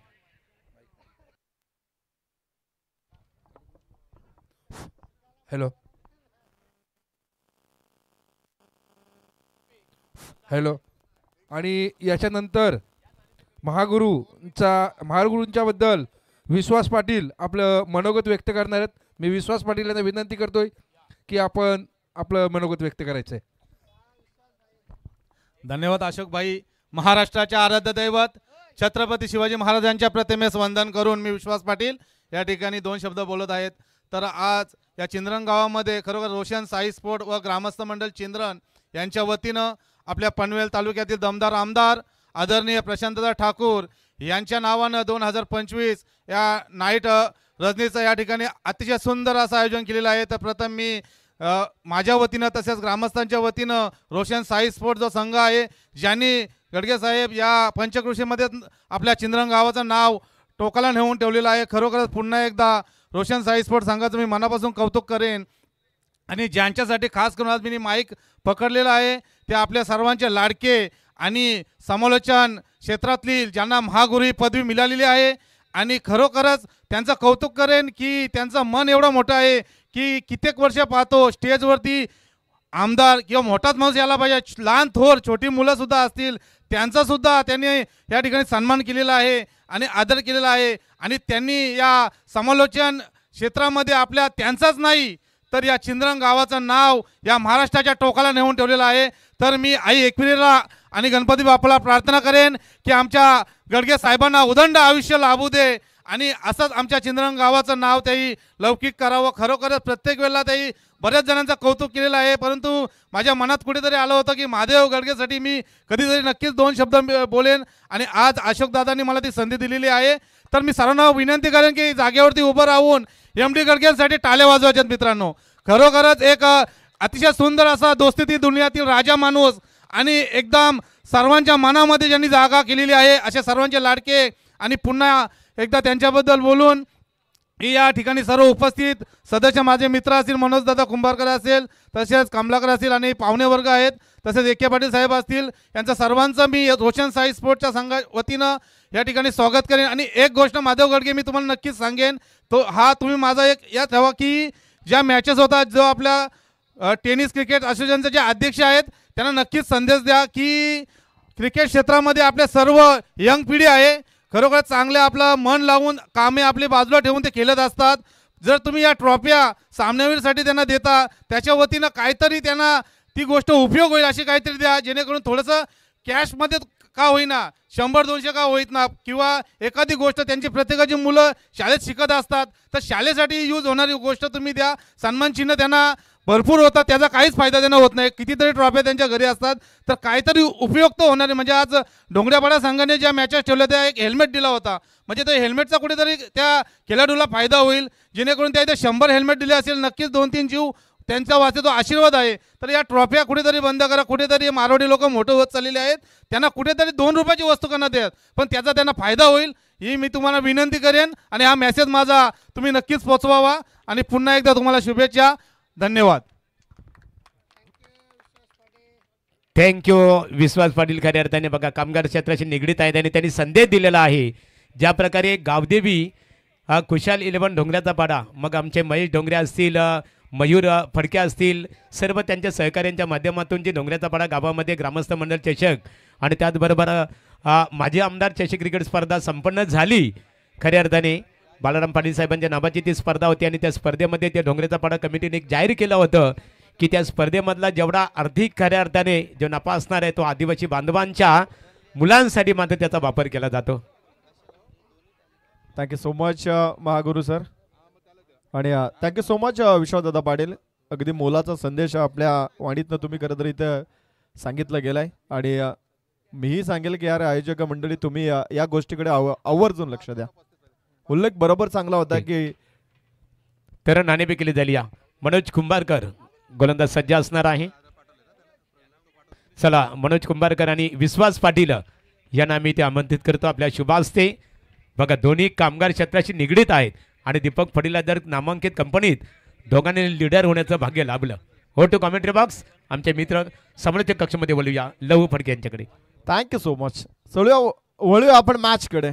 Hello hello. आणि याच्यानंतर महागुरूंच्या बद्दल विश्वास पाटील आपलं मनोगत व्यक्त करणार आहेत. मी विश्वास पाटील यांना विनंती करतोय की आपण आपलं मनोगत व्यक्त करायचं आहे. धन्यवाद अशोक भाई. महाराष्ट्राचे आराध्य दैवत छत्रपती शिवाजी महाराजांच्या प्रतिमेस वंदन करून मी विश्वास पाटील या ठिकाणी 2 शब्द बोलत आहेत. तर आज या चिंद्रन गावामध्ये खरोखर रोशन साई स्पोर्ट व ग्रामस्थ मंडळ चिंद्रन यांच्या वतीनं आपल्या पनवेल तालुक्यातील दमदार आमदार आदरणीय प्रशांतदा ठाकूर यांच्या नावानं 2025 या नाईट रजनीचं या ठिकाणी अतिशय सुंदर असं आयोजन केलेलं आहे. तर प्रथम मी माझ्या वतीनं तसेच ग्रामस्थांच्या वतीनं रोशन साई स्पोर्ट जो संघ आहे, ज्यांनी गडगे साहेब या पंचकृषीमध्ये आपल्या चिंद्रन गावाचं नाव टोकाला नेऊन ठेवलेलं आहे, खरोखरच पुन्हा एकदा रोशन साई स्पोर्ट संघाचं मी मनापासून कौतुक करेन. आणि ज्यांच्यासाठी खास करून आज मी माईक पकडलेला आहे ते आपल्या सर्वांचे लाडके आणि समालोचन क्षेत्रातली ज्यांना महागुरू पदवी मिळालेली आहे. आणि खरोखरच त्यांचं कौतुक करेन की त्यांचं मन एवढं मोठं आहे की कित्येक वर्ष पाहतो स्टेजवरती आमदार किंवा मोठाच माणूस यायला पाहिजे, लहान थोर छोटी मुलं सुद्धा असतील त्यांचा सुद्धा त्यांनी या ठिकाणी सन्मान केलेला आहे आणि आदर केलेला आहे. आणि त्यांनी या समालोचन क्षेत्रामध्ये आपल्या त्यांचाच नाही तर या चिंद्रंग गावाचं नाव या महाराष्ट्राच्या टोकाला नेऊन ठेवलेलं आहे. तर मी आई एकविरेला आणि गणपती बाप्पाला प्रार्थना करेन की आमच्या गडगे साहेबांना उदंड आयुष्य लाभू दे आणि असंच आमच्या चिंद्रंग गावाचं नाव त्याही लौकिक करावं. खरोखरच प्रत्येक वेळेला त्याही बऱ्याच जणांचं कौतुक केलेलं आहे, परंतु माझ्या मनात कुठेतरी आलं होतं की महादेव गडगेसाठी मी कधीतरी नक्कीच 2 शब्द बोलेन आणि आज अशोकदादांनी मला ती संधी दिलेली आहे. तर मी सर्वांना विनंती करेन की जागेवरती उभं राहून MD गडगेंसाठी टाळ्या वाजवायच्यात. मित्रांनो, खरोखरच एक अतिशय सुंदर असा दोस्ती दुनियातील राजा माणूस आणि एकदम सर्वांच्या मनामध्ये ज्यांनी जागा केलेली आहे असे सर्वांचे लाडके. आणि पुन्हा एकदा त्यांच्याबद्दल बोलून ही या ठिकाणी सर्व उपस्थित सदस्य माझे मित्र असतील, मनोज दादा कुंभारकर असेल, तसेच कमलाकर असतील आणि पाहुणे वर्ग आहेत, तसेच AK पाटील साहेब असतील, यांचं सर्वांचं मी रोशन साई स्पोर्टच्या संघा वतीनं या ठिकाणी स्वागत करेन. आणि एक गोष्ट माधव गडगे मी तुम्हाला नक्कीच सांगेन, तो हा तुम्ही माझा एक या ठेवा की ज्या मॅचेस होतात, जो आपल्या टेनिस क्रिकेट असोसिएशनचे जे अध्यक्ष आहेत त्यांना नक्कीच संदेश द्या की क्रिकेट क्षेत्रामध्ये आपल्या सर्व यंग पिढी आहे, खरोखर चांगले आपलं मन लावून कामे आपली बाजूला ठेवून ते खेळत असतात. जर तुम्ही या ट्रॉफ्या सामनावीरसाठी त्यांना देता त्याच्या वतीनं काहीतरी त्यांना ती गोष्ट उपयोग होईल अशी काहीतरी द्या, जेणेकरून थोडंसं कॅशमध्ये का होईना 100-200 का होईत ना, किंवा एखादी गोष्ट त्यांची प्रत्येकाची मुलं शाळेत शिकत असतात तर शाळेसाठी यूज होणारी गोष्ट तुम्ही द्या. सन्मान चिन्ह त्यांना भरपूर होतात, त्याचा काहीच फायदा त्यांना होत नाही. कितीतरी ट्रॉफ्या त्यांच्या घरी असतात तर काहीतरी उपयुक्त होणारे, म्हणजे आज डोंगऱ्यापाडा संघाने ज्या मॅचेस ठेवल्या त्या एक हेल्मेट दिला होता, म्हणजे त्या हेल्मेटचा कुठेतरी त्या खेळाडूला फायदा होईल, जेणेकरून त्या इथे 100 हेल्मेट दिले असेल नक्कीच 2-3 जीव त्यांच्या वाचते तो आशीर्वाद आहे. तर या ट्रॉफ्या कुठेतरी बंद करा. कुठेतरी मारवाडी लोक मोठे होत चाललेले आहेत, त्यांना कुठेतरी 2 रुपयाची वस्तू करण्यात देत पण त्याचा त्यांना फायदा होईल ही मी तुम्हाला विनंती करेन. आणि हा मेसेज माझा तुम्ही नक्कीच पोचवावा. आणि पुन्हा एकदा तुम्हाला शुभेच्छा. धन्यवाद. थँक्यू विश्वास पाटील. खऱ्या अर्थाने बघा कामगार क्षेत्राशी निगडीत आहेत आणि त्यांनी संदेश दिलेला आहे. ज्या प्रकारे गावदेवी खुशाल 11 डोंगऱ्याचा पाडा, मग आमचे महेश डोंगरे असतील, मयूर फडके असतील, सर्व त्यांच्या सहकार्यांच्या माध्यमातून जी डोंगऱ्याचा पाडा गावामध्ये ग्रामस्थ मंडळ चषक आणि त्याचबरोबर माजी आमदार चषक क्रिकेट स्पर्धा संपन्न झाली. खऱ्या अर्थाने बालाराम पाटील साहेबांच्या नावाची ती स्पर्धा होती आणि त्या स्पर्धेमध्ये त्या डोंगऱ्याचा पाडा कमिटीने एक जाहीर केलं होतं की त्या स्पर्धेमधला जेवढा आर्थिक खऱ्या अर्थाने जो नफा असणार आहे तो आदिवासी बांधवांच्या मुलांसाठी मात्र त्याचा वापर केला जातो. Thank you so much Mahaguru sir. आणि थँक्यू सो मच विश्वासदादा पाटील. अगदी मोलाचा संदेश आपल्या वाणीतनं तुम्ही खरं तर इथं सांगितलं गेलाय. आणि मीही सांगेल की यार आयोजक मंडळी तुम्ही या गोष्टीकडे आवर्जून लक्ष द्या. उल्लेख बरोबर चांगला होता की तर नाणेफेक केली झाली. मनोज कुंभारकर गोलंदाज सज्ज असणार आहे. चला मनोज कुंभारकर आणि विश्वास पाटील यांना मी ते आमंत्रित करतो आपल्या शुभ हस्ते. बघा दोन्ही कामगार क्षेत्राशी निगडीत आहेत आणि दीपक फडीला जर नामांकित कंपनीत दोघांनी लीडर होण्याचं भाग्य लाभलं. हो टू कॉमेंट्री बॉक्स आमचे मित्र समालोचक कक्षामध्ये बोलूया लहू फडके यांच्याकडे. Thank you so much. वळूया आपण मॅचकडे.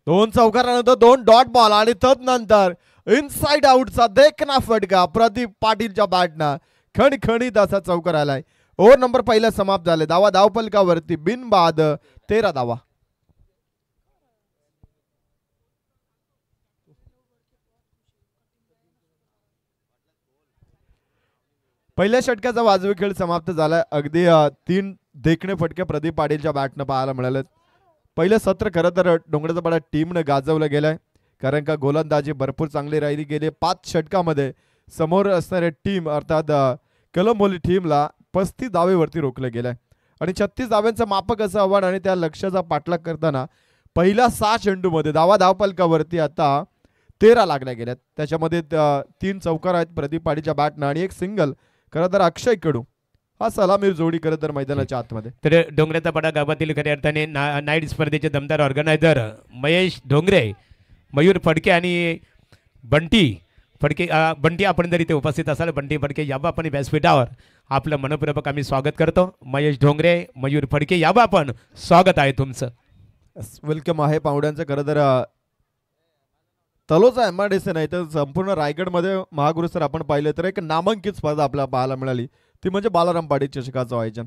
2 चौकारानंतर 2 डॉट बॉल आणि तदनंतर इनसाइड आउटचा देखना फटका प्रदीप पाटीलच्या बॅटनं खणखणीत असा चौकार आलाय. ओव्हर नंबर पहिला समाप्त झाले. धावा धावफलकावरती बिनबाद 13 धावा. पहिल्या षटकाचा वाजवी खेळ समाप्त झालाय. अगदी 3 देखणे फटके प्रदीप पाटीलच्या बॅटनं पाहायला मिळाले. पहिलं सत्र खरं तर डोंगराचा पाडा टीमनं गाजवलं गेलंय, कारण का गोलंदाजी भरपूर चांगली राहिली गेली. 5 षटकामध्ये समोर असणाऱ्या टीम अर्थात कलंबोली टीमला 35 धावेवरती रोखलं गेलंय आणि 36 धाव्यांचं मापक असं आव्हान. आणि त्या लक्ष्याचा पाठलाग करताना पहिल्या 6 चेंडूमध्ये धावफलकावरती आता 13 लागल्या गेल्यात. त्याच्यामध्ये 3 चौकार आहेत प्रदीप पाटीलच्या बॅटनं आणि 1 सिंगल. खरं तर अक्षय कडू हा सलामीर जोडी खरं तर मैदानाच्या आतमध्ये. तर डोंगऱ्याचा पाडा गावातील खऱ्या अर्थाने नाईट स्पर्धेचे दमदार ऑर्गनायझर महेश डोंगरे, मयूर फडके आणि बंटी फडके. बंटी आपण जर इथे उपस्थित असाल, बंटी फडके यावं आपण व्यासपीठावर आपलं मनपूर्वक आम्ही स्वागत करतो. महेश डोंगरे, मयूर फडके यावं आपण, स्वागत आहे तुमचं. वेलकम आहे पाहुण्यांचं. खरं तर तलोचा MRDC नाही तर संपूर्ण रायगडमध्ये महागुरू सर आपण पाहिलं तर एक नामांकित स्पर्धा आपल्याला पाहायला मिळाली. ती म्हणजे बालाराम पाटील चषकाचं आयोजन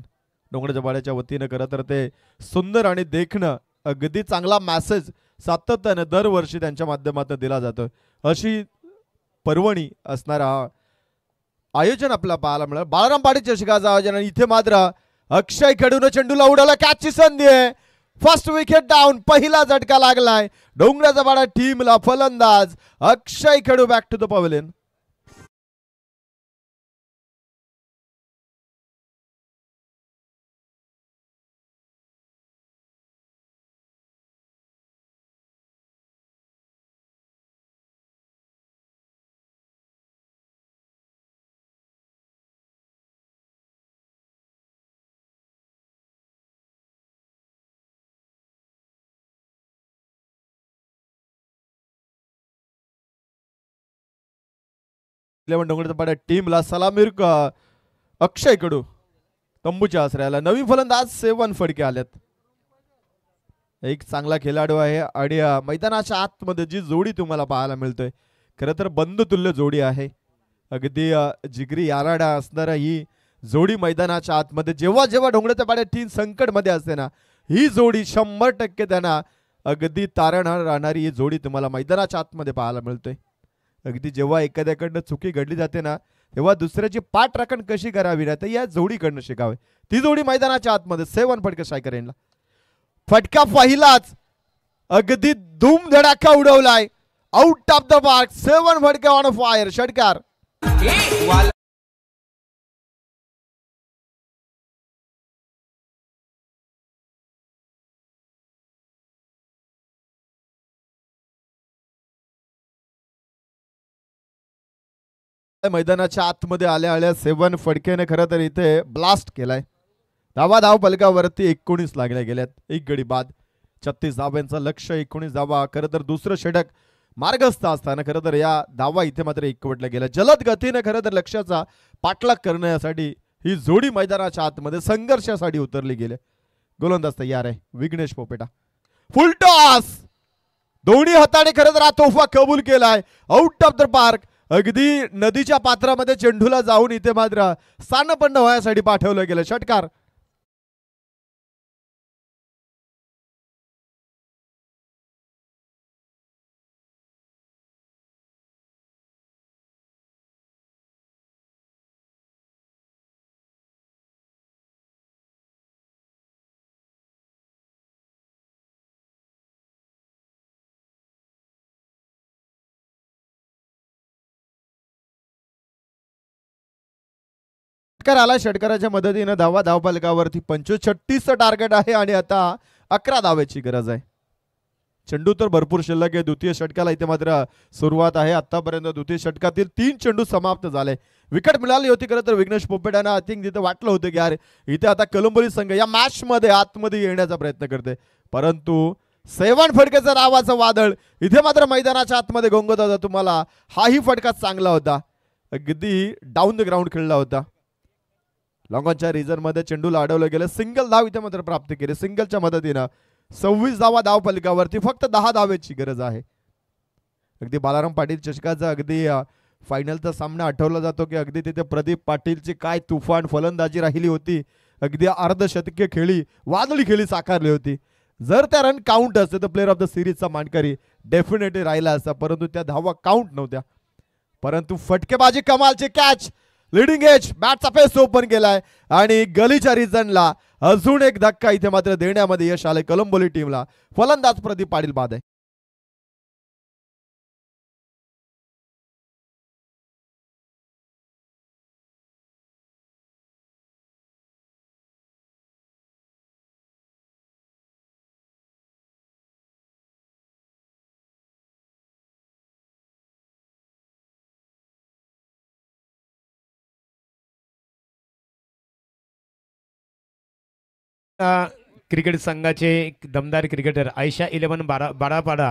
डोंगराच्या पाड्याच्या वतीनं खरं तर ते सुंदर आणि देखणं अगदी चांगला मेसेज सातत्याने दरवर्षी त्यांच्या माध्यमातून दिला जातो अशी पर्वणी असणारा आयोजन आपल्याला पाहायला मिळालं बालाराम पाटील चषकाचं आयोजन. आणि इथे मात्र अक्षय खेळून चेंडूला उडवला कॅचची संधी आहे. फर्स्ट विकेट डाऊन पहिला झटका लागलाय डोंगराचा पाडा टीमला. फलंदाज अक्षय खेळू बॅक टू द पवेलियन. डोंगराचा पाडा टीमला सलामीर अक्षय कडू तंबूच्या आश्रयाला. नवीन फलंदाज 7 फटके आलेत. एक चांगला खेळाडू आहे आणि मैदानाच्या आतमध्ये जी जोडी तुम्हाला पाहायला मिळतोय खरं तर बंधुतुल्य जोडी आहे. अगदी जिगरी याराडा असणारा ही जोडी मैदानाच्या आतमध्ये जेव्हा जेव्हा डोंगराच्या पाड्या टीम संकटमध्ये असते ना ही जोडी 100% त्यांना अगदी तारणहार राहणारी ही जोडी तुम्हाला मैदानाच्या आतमध्ये पाहायला मिळतोय. अगदी जेव्हा एखाद्याकडनं चुकी घडली जाते ना तेव्हा दुसऱ्याची पाठ राखण कशी करावी ना तर या जोडीकडनं शिकावे. ती जोडी मैदानाच्या आतमध्ये 7 फटके स्ट्रायकर यांना. फटका पहिलाच अगदी धूम धडाका उडवलाय आउट ऑफ द पार्क. 7 फटके ऑन फायर षटकार. मैदानाच्या आतमध्ये आल्या आल्या 7 फटकेने खरं तर इथे ब्लास्ट केलाय. धाव फलकावरती 19 लागल्या गेल्यात. एक गडी बाद 36 धावांचं लक्ष 19 धावा. खरं तर दुसरं षटक मार्गस्थ असताना खरं तर या धावा इथे मात्र एकवटल्या गेल्या. जलद गतीने खरं तर लक्ष्याचा पाठलाग करण्यासाठी ही जोडी मैदानाच्या आतमध्ये संघर्षासाठी उतरली गेले. गोलंदाज तयार आहे विघ्नेश पोपेटा. फुल टॉस दोन्ही हाताने खरं तर हा तोफा कबूल केलाय आउट ऑफ द पार्क. अगदी नदीच्या पात्रामध्ये चेंडूला जाऊन इथे मात्र स्थानपन्न होण्यासाठी पाठवलं गेलं. षटकार. आला षटकाराच्या मदतीने धाव फलकावरती 35 टार्गेट आहे आणि आता 11 धावेची गरज आहे. चेंडू तर भरपूर शिल्लक आहे. द्वितीय षटकाला इथे मात्र सुरुवात आहे. आतापर्यंत द्वितीय षटकातील 3 चेंडू समाप्त झाले. विकेट मिळाली होती खरं तर विघ्नेश पोपेटांना. आय थिंक तिथे वाटलं होतं की यार इथे आता कोलंबोली संघ या मॅच मध्ये आतमध्ये येण्याचा प्रयत्न करते परंतु 7 फटकेचा नावाचं वादळ इथे मात्र मैदानाच्या आतमध्ये गोंगत होता. तुम्हाला हाही फटका चांगला होता. अगदी डाऊन द ग्राउंड खेळला होता. लॉंगॉनच्या रिझन मध्ये चेंडूला अडवलं गेलं. सिंगल धाव इथे मात्र प्राप्त केली. सिंगलच्या मदतीनं 26 धावा धाव फलकावरती. फक्त 10 धावेची गरज आहे. अगदी बालाराम पाटील चषकाचा अगदी फायनलचा सामना आठवला जातो की अगदी तिथे प्रदीप पाटीलची काय तुफान फलंदाजी राहिली होती. अगदी अर्धशतकीय खेळी वादळी खेळी साकारली होती. जर त्या रन काउंट असते तर प्लेअर ऑफ द सिरीजचा मानकरी डेफिनेटली राहिला असता परंतु त्या धावा काउंट नव्हत्या. परंतु फटकेबाजी कमालची कॅच लीडिंग एज बॅटचा फेस ओपन केलाय आणि गलीच्या रिजनला अजून एक धक्का इथे मात्र देण्यामध्ये यश आले कोलंबोली टीमला. फलंदाज प्रदीप पाटील बाद आहे. क्रिकेट संघाचे दमदार क्रिकेटर आयशा 11 बारापाडा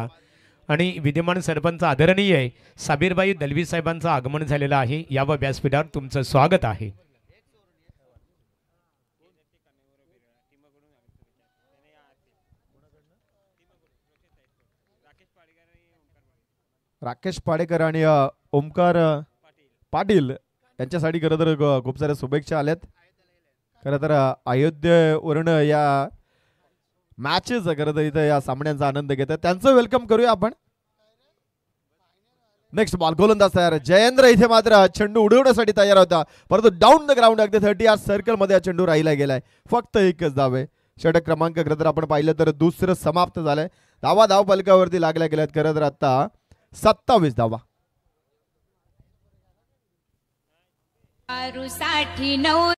आणि विद्यमान सरपंच आदरणीय साबीरबाई दलवी साहेबांचं आगमन झालेलं आहे. या व्यासपीठावर तुमचं स्वागत आहे. राकेश पाडेकर आणि ओमकार पाटील यांच्यासाठी खरं तर खूप साऱ्या शुभेच्छा आल्यात. खरं तर अयोध्येवरून या मॅचेस खरं तर इथं या सामन्यांचा आनंद घेतात. त्यांचं वेलकम करूया आपण. नेक्स्ट बॉल गोलंदाज तयार. जयेंद्र इथे मात्र चेंडू उडवण्यासाठी तयार होता, परंतु डाऊन द ग्राउंड अगदी 30 यार्ड सर्कल मध्ये हा चेंडू राहिला गेलाय. फक्त एकच धाव आहे. षटक क्रमांक खरं तर आपण पाहिलं तर दुसरं समाप्त झालंय. धाव फलकावरती लागल्या गेल्यात खरं तर आता 27 धावा. साठी 9.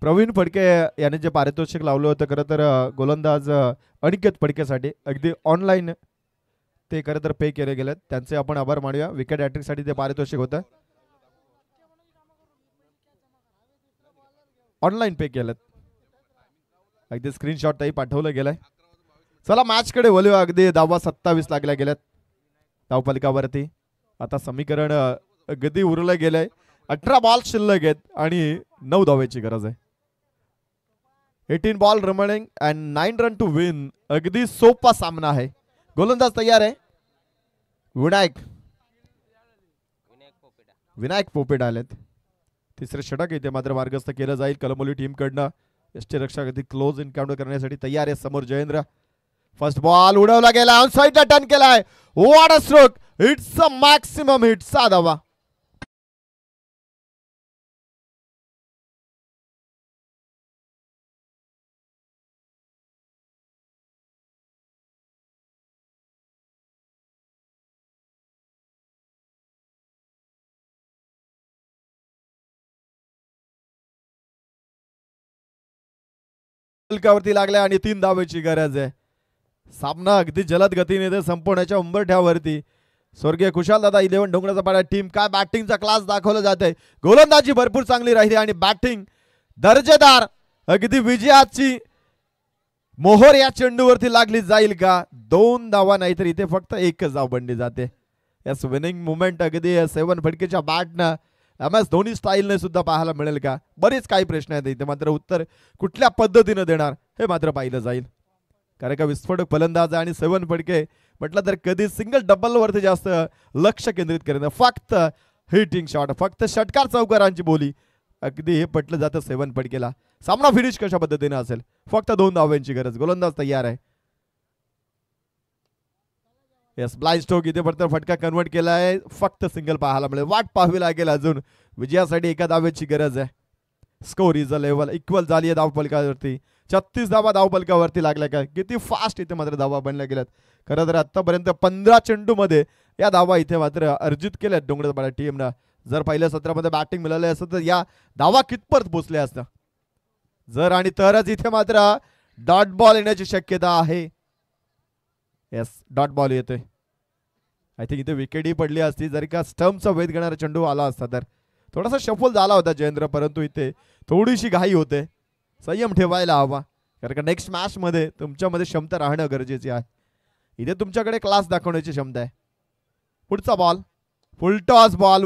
प्रवीण फडके याने जे पारितोषिक लावलं होतं खरं तर गोलंदाज अनिकेत फडकेसाठी अगदी ऑनलाईन ते खरं तर पे केले गेलेत. त्यांचे आपण आभार मानूया. विकेट हॅट्रिकसाठी ते पारितोषिक होतं, ऑनलाईन पे केलं. अगदी स्क्रीनशॉटही पाठवलं गेलंय. चला मॅचकडे वळूया. अगदी धावा 27 लागल्या गेल्यात धावफलकावरती. आता समीकरण अगदी उरलं गेलंय. 18 बॉल शिल्लक आहेत आणि 9 धावेची गरज आहे. 18 ball remaining and 9 run to win. अगदी सोपा सामना आहे. गोलंदाज तयार आहे. विनायक पोपेट आलेत. तिसरे षटक इथे मात्र मार्गस्थ केलं जाईल कलमोली टीम कडनं. यष्टीरक्षक अगदी क्लोज एन्काउंटर करण्यासाठी तयार आहे. समोर जयेंद्र. फर्स्ट बॉल उडवला गेला, ऑन साइडला टर्न केलाय. What a stroke. It's a maximum hit. 6 धावा. फलकावरती लागल्या आणि 3 धावेची गरज आहे. सामना अगदी जलद गतीने संपवण्याच्या उंबरठ्यावरती. स्वर्गीय कुशाल दादा 11 डोंगराचा पाडा टीम. काय बॅटिंगचा क्लास दाखवला जाते. गोलंदाजी भरपूर चांगली राहिली आणि बॅटिंग दर्जेदार. अगदी विजयाची मोहर या चेंडूवरती लागली जाईल का. 2 धावा नाहीतर इथे फक्त एकच धाव बनली जाते. यस विनिंग मुवमेंट अगदी 7 फडकेच्या बॅटनं MS धोनी स्टाईलने सुद्धा पाहायला मिळेल का. बरेच काही प्रश्न आहेत इथे, मात्र उत्तर कुठल्या पद्धतीने देणार हे मात्र पाहिलं जाईल. कारण का विस्फोटक फलंदाज आणि 7 फडके म्हटलं तर कधी सिंगल डबल वरती जास्त लक्ष केंद्रित करेन. फक्त हिटिंग शॉट, फक्त षटकार चौकारांची बोली. अगदी हे पटलं जातं 7 फडकेला. सामना फिनिश कशा पद्धतीने असेल. फक्त 2 धावांची गरज. गोलंदाज तयार आहे. यस ब्लाइंड स्ट्रोक इथे फक्त फटका कन्वर्ट केला आहे. फक्त सिंगल पाहायला मिळेल. वाट पाहावी लागेल अजून. विजयासाठी एका धावेची गरज आहे. Score is a level equal झाली आहे धावफलकावरती. 36 धावा धावफलकावरती लागल्या का. किती फास्ट इथे मात्र धावा बनल्या गेल्यात. खरं तर आतापर्यंत 15 चेंडूमध्ये या धावा इथे मात्र अर्जित केल्यात डोंगराळपाडा टीमनं. जर पहिल्या सत्रामध्ये बॅटिंग मिळाले असतं तर या धावा कितपत पोचल्या असत्या. जर आणि तरच इथे मात्र डॉट बॉल येण्याची शक्यता आहे. येस डॉट बॉल येतोय. आय थिंक इथे विकेटही पडली असती जर का स्टम्पचा वेध घेणारा चेंडू आला असता तर. थोडासा शफल झाला होता जयेंद्र, परंतु इथे थोडीशी घाई होते. संयम ठेवायला हवा, कारण का नेक्स्ट मॅच मध्ये तुमच्यामध्ये क्षमता राहणं गरजेचे आहे. इथे तुमच्याकडे क्लास दाखवण्याची क्षमता आहे. पुढचा बॉल फुल टॉस बॉल.